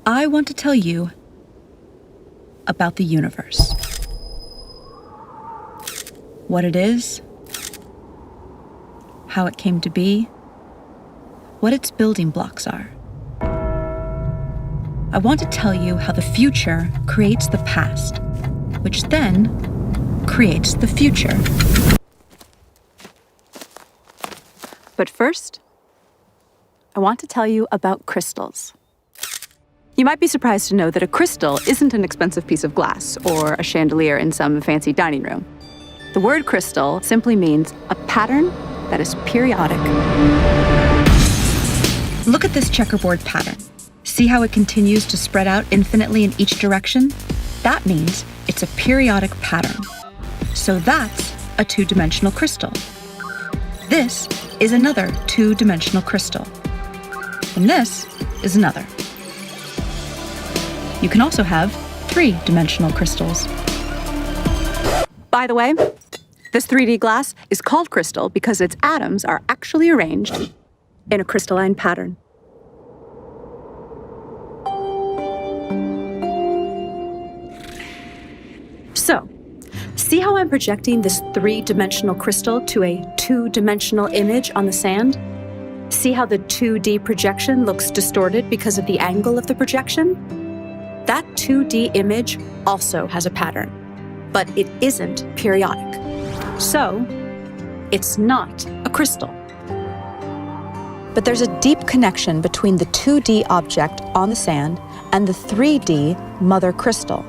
I want to tell you about the universe. What it is, how it came to be, what its building blocks are. I want to tell you how the future creates the past, which then creates the future. But first, I want to tell you about crystals. You might be surprised to know that a crystal isn't an expensive piece of glass or a chandelier in some fancy dining room. The word crystal simply means a pattern that is periodic. Look at this checkerboard pattern. See how it continues to spread out infinitely in each direction? That means it's a periodic pattern. So that's a two-dimensional crystal. This is another two-dimensional crystal. And this is another. You can also have three-dimensional crystals. By the way, this 3D glass is called crystal because its atoms are actually arranged in a crystalline pattern. So, see how I'm projecting this three-dimensional crystal to a two-dimensional image on the sand? See how the 2D projection looks distorted because of the angle of the projection? That 2D image also has a pattern, but it isn't periodic. So, it's not a crystal. But there's a deep connection between the 2D object on the sand and the 3D mother crystal.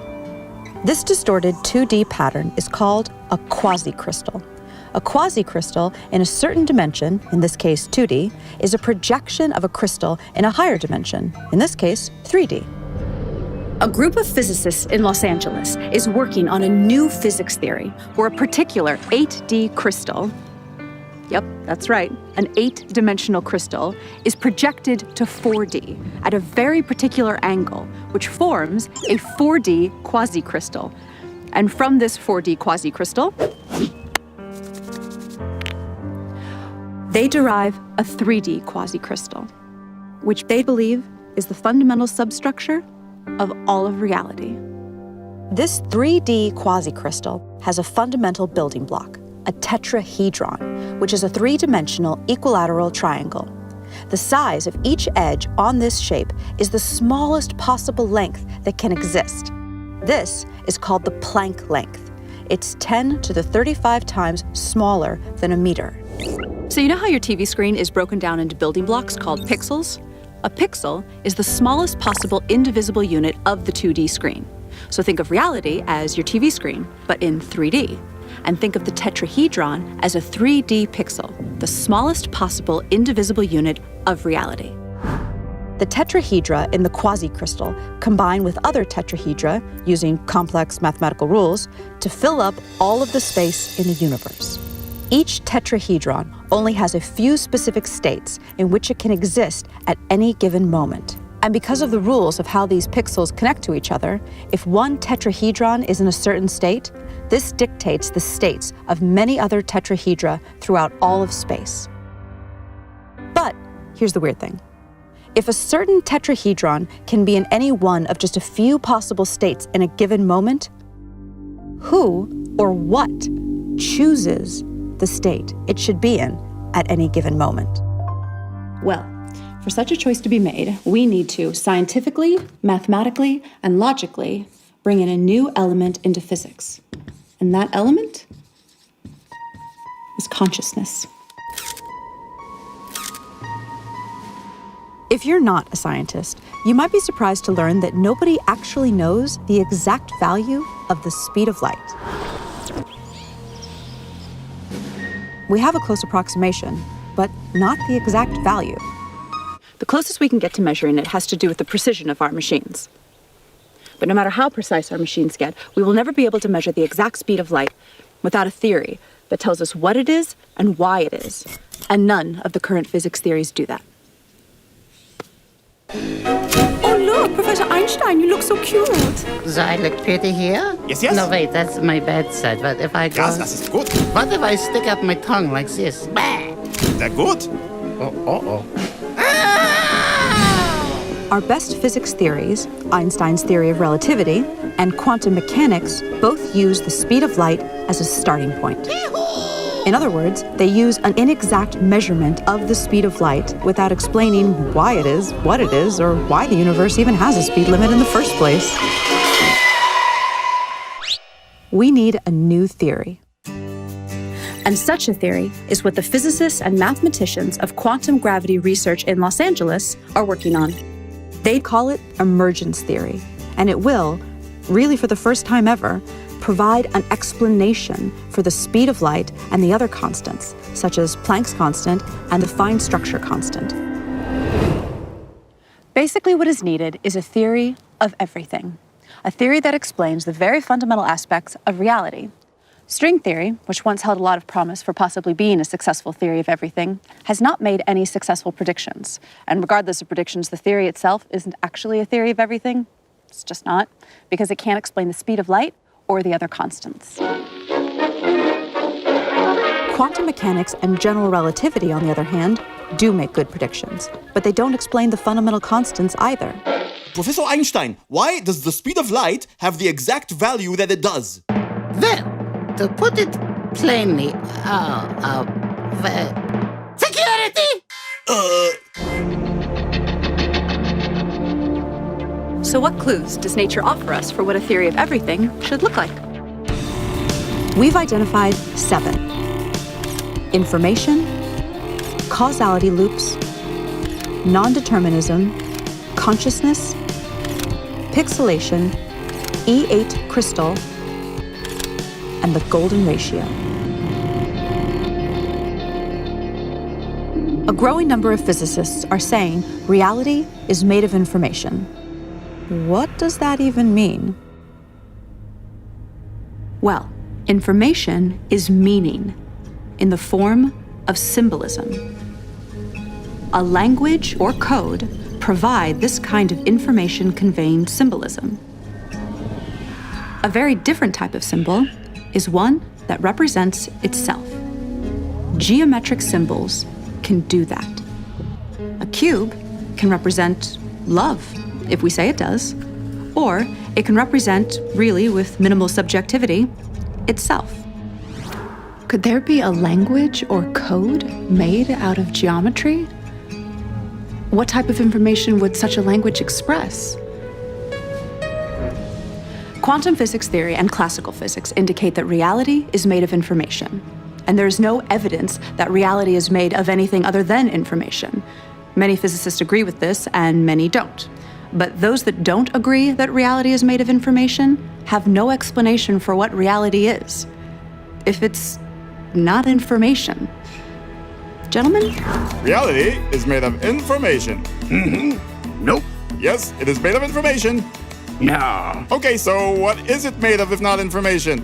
This distorted 2D pattern is called a quasi-crystal. A quasi-crystal in a certain dimension, in this case 2D, is a projection of a crystal in a higher dimension, in this case 3D. A group of physicists in Los Angeles is working on a new physics theory where a particular 8D crystal, yep, that's right, an 8-dimensional crystal, is projected to 4D at a very particular angle, which forms a 4D quasi-crystal. And from this 4D quasi-crystal, they derive a 3D quasi-crystal, which they believe is the fundamental substructure of all of reality. This 3D quasi-crystal has a fundamental building block, a tetrahedron, which is a three-dimensional equilateral triangle. The size of each edge on this shape is the smallest possible length that can exist. This is called the Planck length. It's 10 to the 35 times smaller than a meter. So you know how your TV screen is broken down into building blocks called pixels? A pixel is the smallest possible indivisible unit of the 2D screen. So think of reality as your TV screen, but in 3D. And think of the tetrahedron as a 3D pixel, the smallest possible indivisible unit of reality. The tetrahedra in the quasi-crystal combine with other tetrahedra, using complex mathematical rules, to fill up all of the space in the universe. Each tetrahedron only has a few specific states in which it can exist at any given moment. And because of the rules of how these pixels connect to each other, if one tetrahedron is in a certain state, this dictates the states of many other tetrahedra throughout all of space. But here's the weird thing. If a certain tetrahedron can be in any one of just a few possible states in a given moment, who or what chooses the state it should be in at any given moment? Well, for such a choice to be made, we need to scientifically, mathematically, and logically bring in a new element into physics. And that element is consciousness. If you're not a scientist, you might be surprised to learn that nobody actually knows the exact value of the speed of light. We have a close approximation, but not the exact value. The closest we can get to measuring it has to do with the precision of our machines. But no matter how precise our machines get, we will never be able to measure the exact speed of light without a theory that tells us what it is and why it is. And none of the current physics theories do that. Oh, look, Professor Einstein, you look so cute. So I look pretty here? Yes, yes. No, wait, that's my bad side. But if I go... Ja, das ist gut. What if I stick out my tongue like this? Bah! Sehr gut. Oh. Our best physics theories, Einstein's theory of relativity and quantum mechanics, both use the speed of light as a starting point. In other words, they use an inexact measurement of the speed of light without explaining why it is, what it is, or why the universe even has a speed limit in the first place. We need a new theory. And such a theory is what the physicists and mathematicians of quantum gravity research in Los Angeles are working on. They call it emergence theory, and it will, really for the first time ever, provide an explanation for the speed of light and the other constants, such as Planck's constant and the fine structure constant. Basically, what is needed is a theory of everything, a theory that explains the very fundamental aspects of reality. String theory, which once held a lot of promise for possibly being a successful theory of everything, has not made any successful predictions. And regardless of predictions, the theory itself isn't actually a theory of everything. It's just not, because it can't explain the speed of light or the other constants. Quantum mechanics and general relativity, on the other hand, do make good predictions, but they don't explain the fundamental constants either. Professor Einstein, why does the speed of light have the exact value that it does? Well, to put it plainly, security! So what clues does nature offer us for what a theory of everything should look like? We've identified 7. Information, causality loops, non-determinism, consciousness, pixelation, E8 crystal, and the golden ratio. A growing number of physicists are saying reality is made of information. What does that even mean? Well, information is meaning in the form of symbolism. A language or code provide this kind of information conveying symbolism. A very different type of symbol is one that represents itself. Geometric symbols can do that. A cube can represent love, if we say it does, or it can represent, really with minimal subjectivity, itself. Could there be a language or code made out of geometry? What type of information would such a language express? Quantum physics theory and classical physics indicate that reality is made of information, and there is no evidence that reality is made of anything other than information. Many physicists agree with this, and many don't. But those that don't agree that reality is made of information have no explanation for what reality is, if it's not information. Gentlemen? Reality is made of information. Nope. Yes, it is made of information. No. Okay, so what is it made of if not information?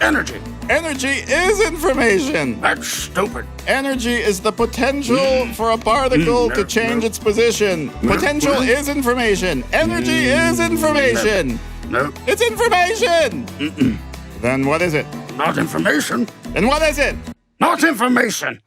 Energy. Energy is information. That's stupid. Energy is the potential for a particle to change its position. Potential is information. Energy is information. No. It's information. Then what is it? Not information. Then what is it? Not information.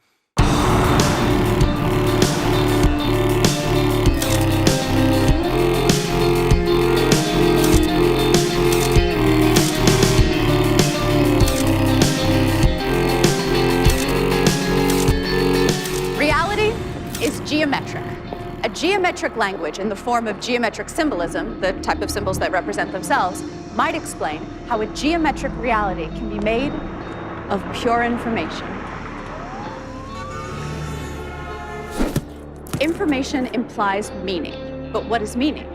Geometric. A geometric language in the form of geometric symbolism, the type of symbols that represent themselves, might explain how a geometric reality can be made of pure information. Information implies meaning, but what is meaning?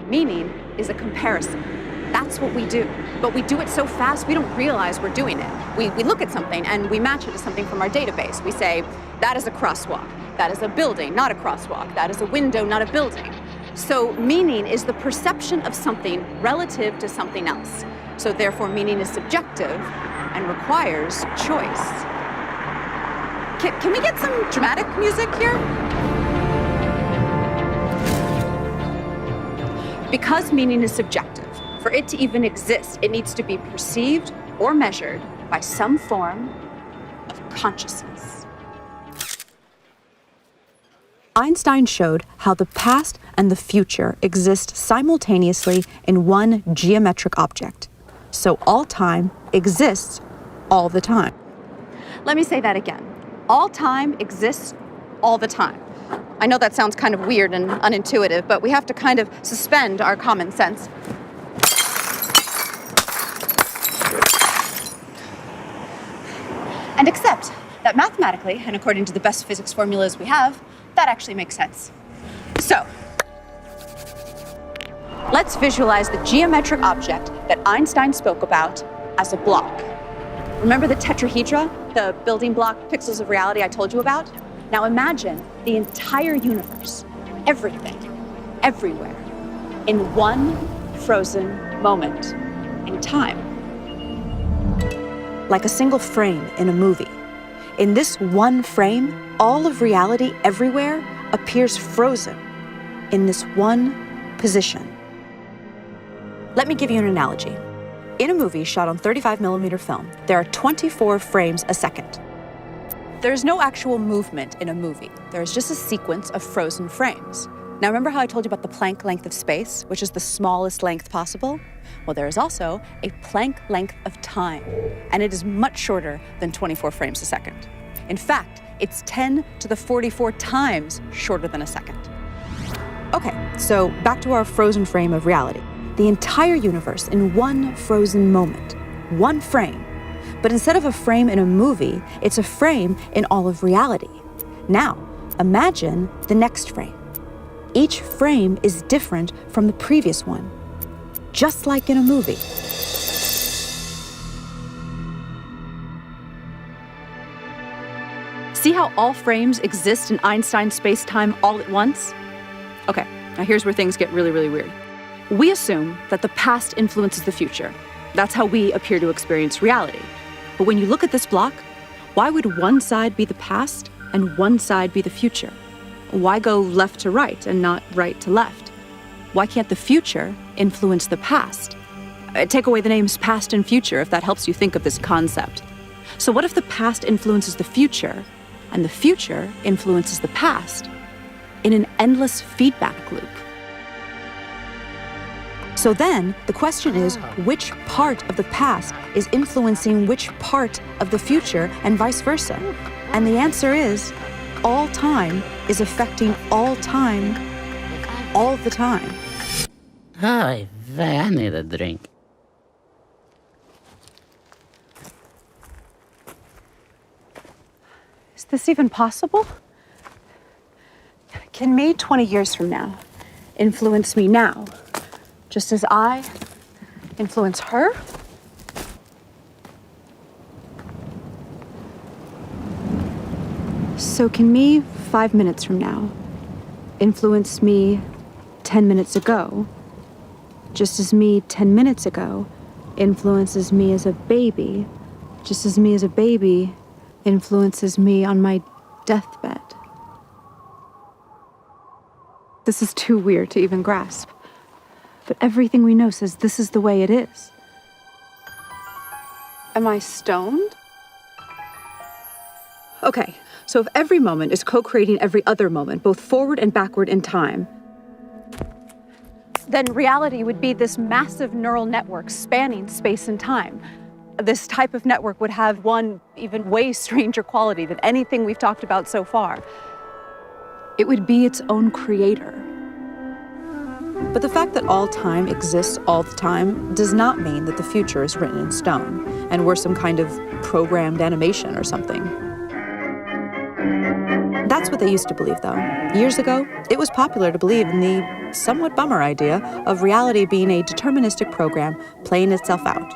Meaning is a comparison. That's what we do. But we do it so fast, we don't realize we're doing it. We look at something and we match it to something from our database. We say, that is a crosswalk. That is a building, not a crosswalk. That is a window, not a building. So meaning is the perception of something relative to something else. So therefore, meaning is subjective and requires choice. Can we get some dramatic music here? Because meaning is subjective, for it to even exist, it needs to be perceived or measured by some form of consciousness. Einstein showed how the past and the future exist simultaneously in one geometric object. So all time exists all the time. Let me say that again. All time exists all the time. I know that sounds kind of weird and unintuitive, but we have to kind of suspend our common sense. And accept that mathematically, and according to the best physics formulas we have, that actually makes sense. So, let's visualize the geometric object that Einstein spoke about as a block. Remember the tetrahedra, the building block pixels of reality I told you about? Now imagine the entire universe, everything, everywhere, in one frozen moment in time. Like a single frame in a movie. In this one frame, all of reality everywhere appears frozen in this one position. Let me give you an analogy. In a movie shot on 35mm film, there are 24 frames a second. There's no actual movement in a movie. There's just a sequence of frozen frames. Now remember how I told you about the Planck length of space, which is the smallest length possible? Well, there is also a Planck length of time, and it is much shorter than 24 frames a second. In fact, it's 10 to the 44 times shorter than a second. Okay, so back to our frozen frame of reality. The entire universe in one frozen moment, one frame. But instead of a frame in a movie, it's a frame in all of reality. Now, imagine the next frame. Each frame is different from the previous one, just like in a movie. See how all frames exist in Einstein's space-time all at once? Okay, now here's where things get really, really weird. We assume that the past influences the future. That's how we appear to experience reality. But when you look at this block, why would one side be the past and one side be the future? Why go left to right and not right to left? Why can't the future influence the past? Take away the names past and future if that helps you think of this concept. So what if the past influences the future and the future influences the past in an endless feedback loop? So then the question is, which part of the past is influencing which part of the future and vice versa? And the answer is, all time is affecting all time, all the time. Ay, vey, I need a drink. Is this even possible? Can me 20 years from now influence me now, just as I influence her? So can me 5 minutes from now influence me 10 minutes ago, just as me 10 minutes ago influences me as a baby, just as me as a baby influences me on my deathbed? This is too weird to even grasp. But everything we know says this is the way it is. Am I stoned? Okay, so if every moment is co-creating every other moment, both forward and backward in time, then reality would be this massive neural network spanning space and time. This type of network would have one even way stranger quality than anything we've talked about so far. It would be its own creator. But the fact that all time exists all the time does not mean that the future is written in stone, and we're some kind of programmed animation or something. That's what they used to believe, though. Years ago, it was popular to believe in the somewhat bummer idea of reality being a deterministic program playing itself out.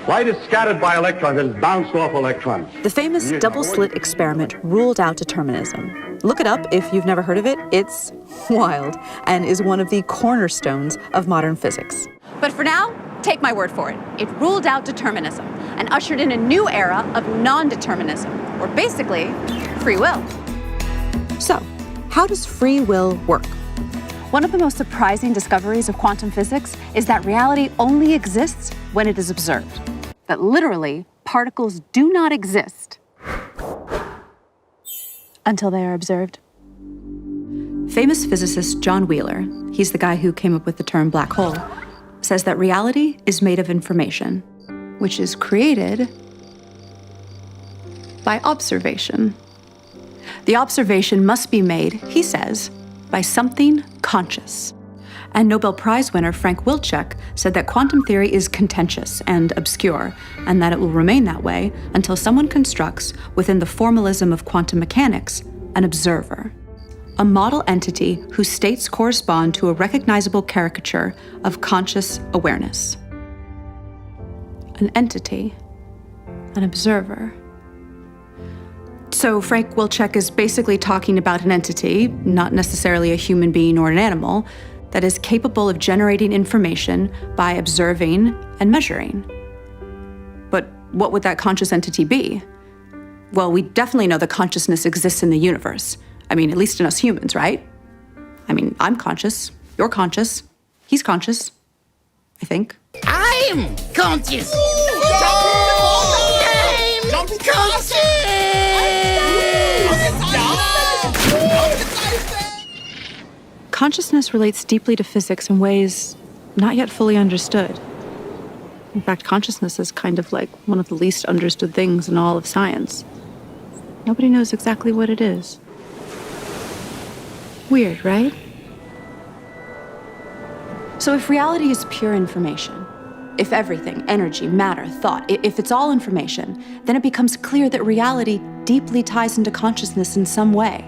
Light is scattered by electrons and bounced off electrons. The famous double-slit experiment ruled out determinism. Look it up if you've never heard of it. It's wild and is one of the cornerstones of modern physics. But for now, take my word for it. It ruled out determinism and ushered in a new era of non-determinism, or basically, free will. So, how does free will work? One of the most surprising discoveries of quantum physics is that reality only exists when it is observed. That literally, particles do not exist until they are observed. famous physicist John Wheeler, he's the guy who came up with the term black hole, says that reality is made of information, which is created by observation. The observation must be made, he says, by something conscious. And Nobel Prize winner Frank Wilczek said that quantum theory is contentious and obscure, and that it will remain that way until someone constructs, within the formalism of quantum mechanics, an observer, a model entity whose states correspond to a recognizable caricature of conscious awareness. An entity, an observer. So Frank Wilczek is basically talking about an entity, not necessarily a human being or an animal, that is capable of generating information by observing and measuring. But what would that conscious entity be? Well, we definitely know that consciousness exists in the universe. I mean, at least in us humans, right? I mean, I'm conscious, you're conscious, he's conscious, I think. I'm conscious. I'm conscious. Consciousness relates deeply to physics in ways not yet fully understood. In fact, consciousness is kind of like one of the least understood things in all of science. Nobody knows exactly what it is. Weird, right? So if reality is pure information, if everything, energy, matter, thought, if it's all information, then it becomes clear that reality deeply ties into consciousness in some way,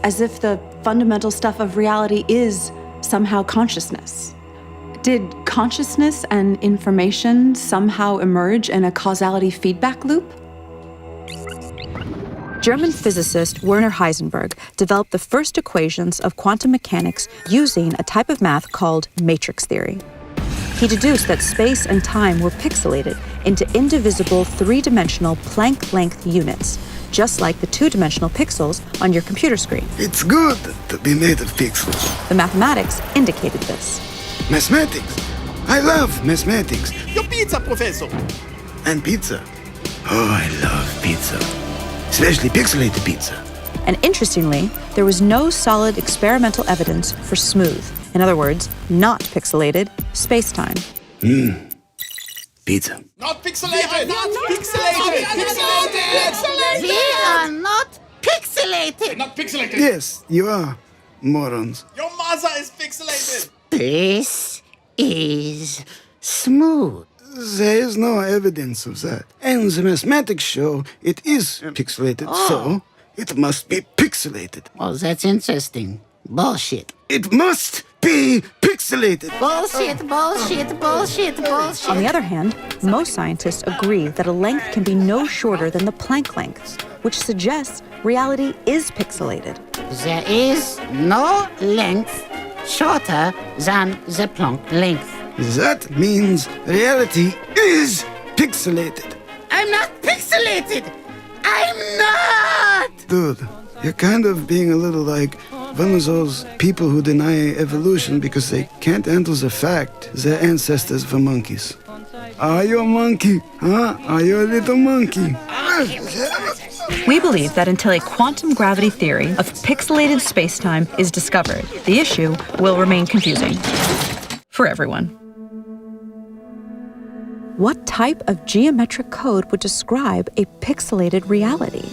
as if the fundamental stuff of reality is somehow consciousness. Did consciousness and information somehow emerge in a causality feedback loop? German physicist Werner Heisenberg developed the first equations of quantum mechanics using a type of math called matrix theory. He deduced that space and time were pixelated into indivisible three-dimensional Planck-length units, just like the two-dimensional pixels on your computer screen. It's good to be made of pixels. The mathematics indicated this. Mathematics. I love mathematics. Your pizza, Professor. And pizza. Oh, I love pizza. Especially pixelated pizza. And interestingly, there was no solid experimental evidence for smooth, in other words, not pixelated, space-time. Pizza. Not pixelated. Not pixelated. Pixelated. We are not pixelated. Not pixelated. Yes, you are, morons. Your mother is pixelated. This is smooth. There is no evidence of that. And the mathematics show it is pixelated, so it must be pixelated. Oh, that's interesting. Bullshit. It must be pixelated. Bullshit, bullshit, bullshit, bullshit. On the other hand, most scientists agree that a length can be no shorter than the Planck length, which suggests reality is pixelated. There is no length shorter than the Planck length. That means reality is pixelated. I'm not pixelated. I'm not. Dude, you're kind of being a little like one of those people who deny evolution because they can't handle the fact their ancestors were monkeys. Are you a monkey? Huh? Are you a little monkey? We believe that until a quantum gravity theory of pixelated spacetime is discovered, the issue will remain confusing for everyone. What type of geometric code would describe a pixelated reality?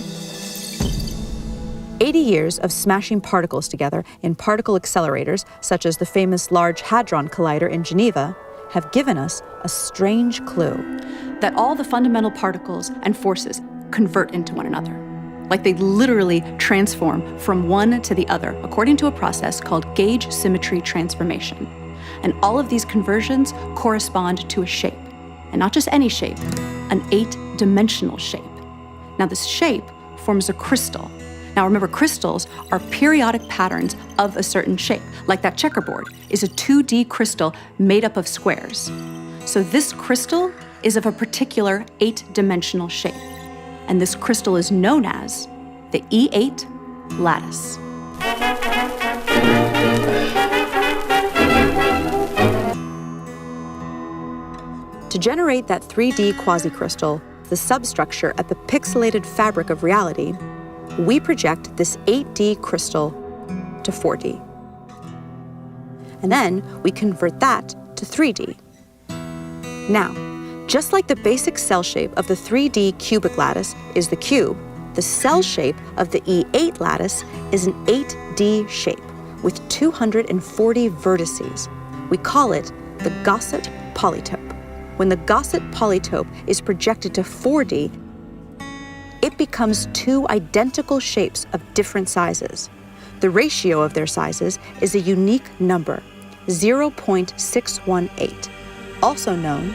80 years of smashing particles together in particle accelerators, such as the famous Large Hadron Collider in Geneva, have given us a strange clue that all the fundamental particles and forces convert into one another. Like they literally transform from one to the other, according to a process called gauge symmetry transformation. And all of these conversions correspond to a shape. And not just any shape, an 8-dimensional shape. Now this shape forms a crystal. Now remember, crystals are periodic patterns of a certain shape, like that checkerboard is a 2D crystal made up of squares. So this crystal is of a particular 8-dimensional shape, and this crystal is known as the E8 lattice. To generate that 3D quasicrystal, the substructure at the pixelated fabric of reality, we project this 8D crystal to 4D. And then we convert that to 3D. Now, just like the basic cell shape of the 3D cubic lattice is the cube, the cell shape of the E8 lattice is an 8D shape with 240 vertices. We call it the Gaussian polytope. When the Gaussian polytope is projected to 4D, it becomes two identical shapes of different sizes. The ratio of their sizes is a unique number, 0.618, also known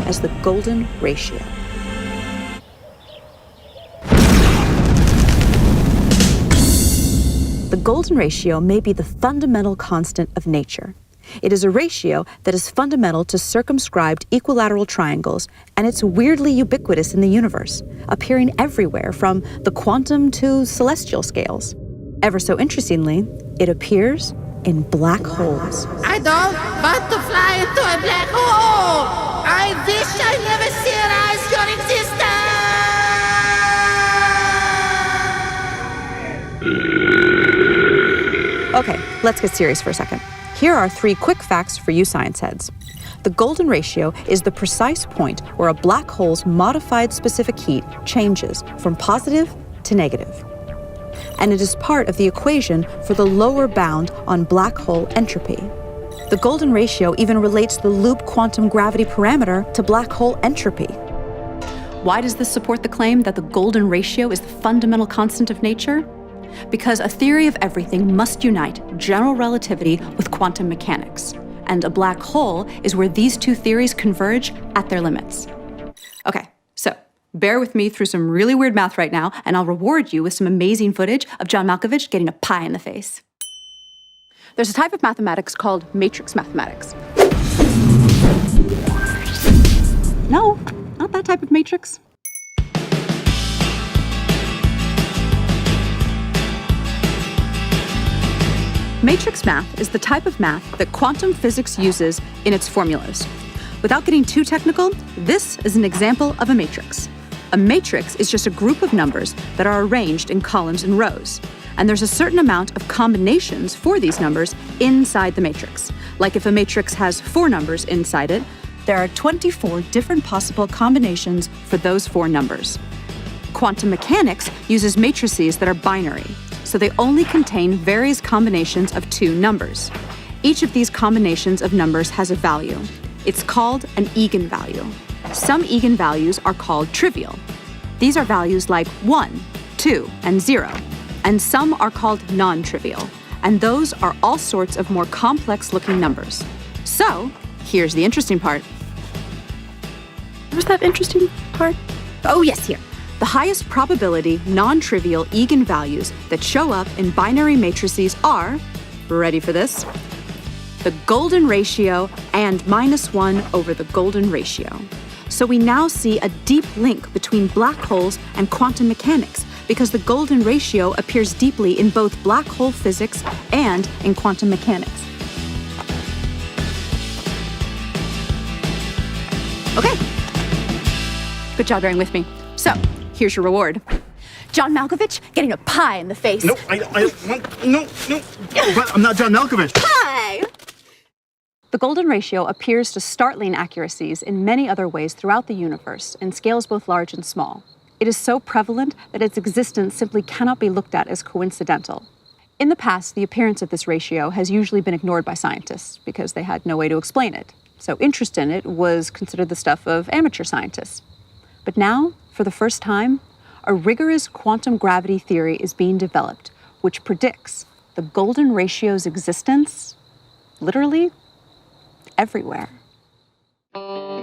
as the golden ratio. The golden ratio may be the fundamental constant of nature. It is a ratio that is fundamental to circumscribed equilateral triangles, and it's weirdly ubiquitous in the universe, appearing everywhere from the quantum to celestial scales. Ever so interestingly, it appears in black holes. I don't want to fly into a black hole! I wish I never realized your existence! Okay, let's get serious for a second. Here are 3 quick facts for you science heads. The golden ratio is the precise point where a black hole's modified specific heat changes from positive to negative. And it is part of the equation for the lower bound on black hole entropy. The golden ratio even relates the loop quantum gravity parameter to black hole entropy. Why does this support the claim that the golden ratio is the fundamental constant of nature? Because a theory of everything must unite general relativity with quantum mechanics, and a black hole is where these two theories converge at their limits. Okay, so bear with me through some really weird math right now, and I'll reward you with some amazing footage of John Malkovich getting a pie in the face. There's a type of mathematics called matrix mathematics. No, not that type of matrix. Matrix math is the type of math that quantum physics uses in its formulas. Without getting too technical, this is an example of a matrix. A matrix is just a group of numbers that are arranged in columns and rows. And there's a certain amount of combinations for these numbers inside the matrix. Like if a matrix has 4 numbers inside it, there are 24 different possible combinations for those 4 numbers. Quantum mechanics uses matrices that are binary, so they only contain various combinations of 2 numbers. Each of these combinations of numbers has a value. It's called an eigenvalue. Some eigenvalues are called trivial. These are values like 1, 2, and 0. And some are called non-trivial. And those are all sorts of more complex-looking numbers. So, here's the interesting part. Where's that interesting part? Oh, yes, here. The highest probability non-trivial eigenvalues that show up in binary matrices are, ready for this, the golden ratio and -1 over the golden ratio. So we now see a deep link between black holes and quantum mechanics because the golden ratio appears deeply in both black hole physics and in quantum mechanics. Okay. Good job bearing with me. So, here's your reward. John Malkovich getting a pie in the face. No, no. But I'm not John Malkovich. Pie! The golden ratio appears to startling accuracies in many other ways throughout the universe in scales both large and small. It is so prevalent that its existence simply cannot be looked at as coincidental. In the past, the appearance of this ratio has usually been ignored by scientists because they had no way to explain it. So interest in it was considered the stuff of amateur scientists. But now, for the first time, a rigorous quantum gravity theory is being developed, which predicts the golden ratio's existence, literally, everywhere.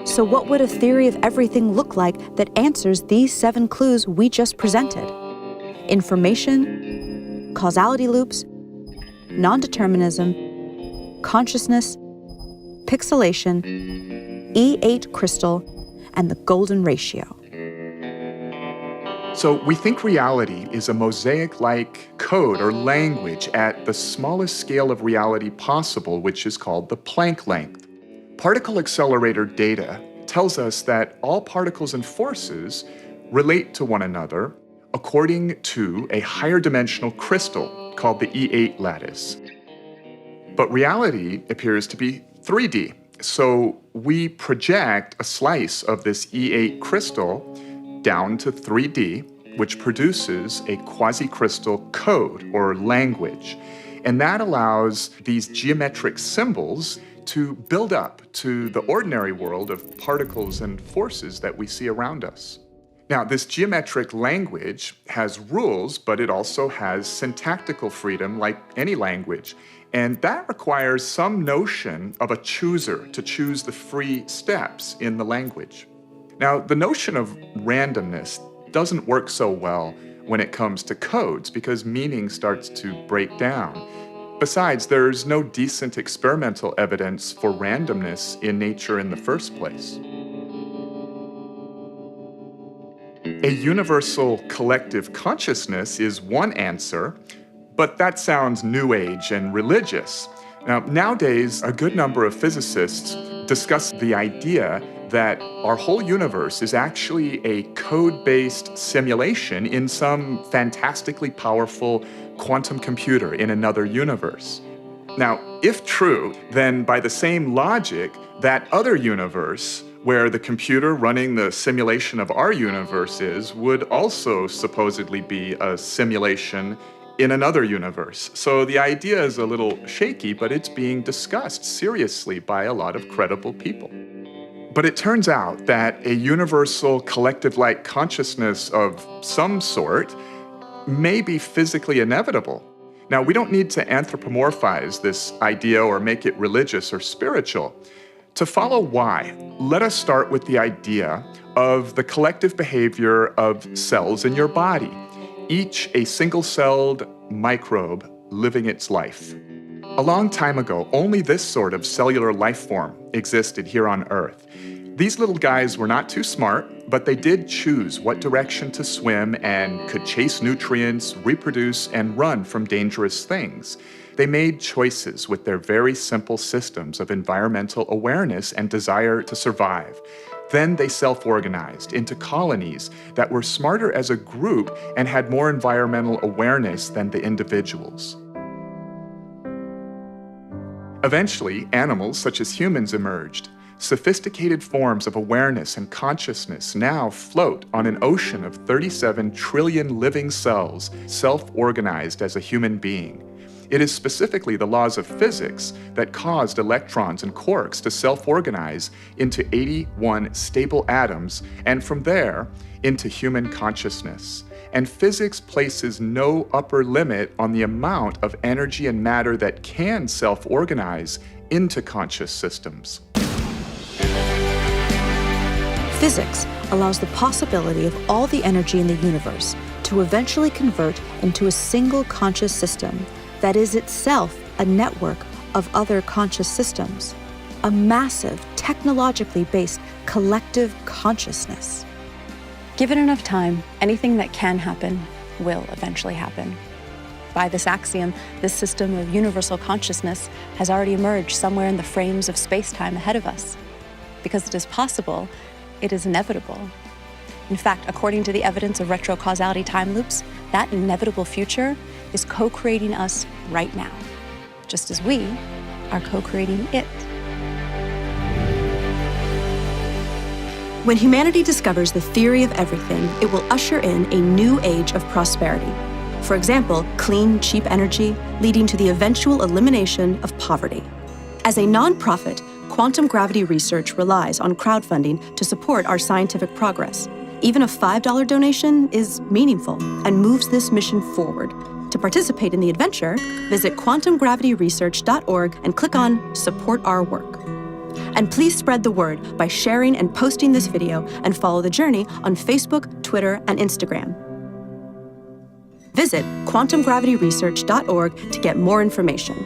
So what would a theory of everything look like that answers these 7 clues we just presented? Information, causality loops, non-determinism, consciousness, pixelation, E8 crystal, and the golden ratio. So we think reality is a mosaic-like code or language at the smallest scale of reality possible, which is called the Planck length. Particle accelerator data tells us that all particles and forces relate to one another according to a higher dimensional crystal called the E8 lattice. But reality appears to be 3D. So we project a slice of this E8 crystal down to 3D, which produces a quasi-crystal code or language. And that allows these geometric symbols to build up to the ordinary world of particles and forces that we see around us. Now, this geometric language has rules, but it also has syntactical freedom like any language. And that requires some notion of a chooser to choose the free steps in the language. Now, the notion of randomness doesn't work so well when it comes to codes because meaning starts to break down. Besides, there's no decent experimental evidence for randomness in nature in the first place. A universal collective consciousness is one answer, but that sounds new age and religious. Now, nowadays, a good number of physicists discuss the idea that our whole universe is actually a code-based simulation in some fantastically powerful quantum computer in another universe. Now, if true, then by the same logic, that other universe where the computer running the simulation of our universe is would also supposedly be a simulation in another universe. So the idea is a little shaky, but it's being discussed seriously by a lot of credible people. But it turns out that a universal collective-like consciousness of some sort may be physically inevitable. Now, we don't need to anthropomorphize this idea or make it religious or spiritual. To follow why, let us start with the idea of the collective behavior of cells in your body, each a single-celled microbe living its life. A long time ago, only this sort of cellular life form existed here on Earth. These little guys were not too smart, but they did choose what direction to swim and could chase nutrients, reproduce, and run from dangerous things. They made choices with their very simple systems of environmental awareness and desire to survive. Then they self-organized into colonies that were smarter as a group and had more environmental awareness than the individuals. Eventually, animals such as humans emerged. Sophisticated forms of awareness and consciousness now float on an ocean of 37 trillion living cells, self-organized as a human being. It is specifically the laws of physics that caused electrons and quarks to self-organize into 81 stable atoms, and from there, into human consciousness. And physics places no upper limit on the amount of energy and matter that can self-organize into conscious systems. Physics allows the possibility of all the energy in the universe to eventually convert into a single conscious system that is itself a network of other conscious systems, a massive, technologically based collective consciousness. Given enough time, anything that can happen will eventually happen. By this axiom, this system of universal consciousness has already emerged somewhere in the frames of space-time ahead of us. Because it is possible, it is inevitable. In fact, according to the evidence of retrocausality time loops, that inevitable future is co-creating us right now, just as we are co-creating it. When humanity discovers the theory of everything, it will usher in a new age of prosperity. For example, clean, cheap energy, leading to the eventual elimination of poverty. As a nonprofit, Quantum Gravity Research relies on crowdfunding to support our scientific progress. Even a $5 donation is meaningful and moves this mission forward. To participate in the adventure, visit quantumgravityresearch.org and click on Support Our Work. And please spread the word by sharing and posting this video, and follow the journey on Facebook, Twitter, and Instagram. Visit quantumgravityresearch.org to get more information.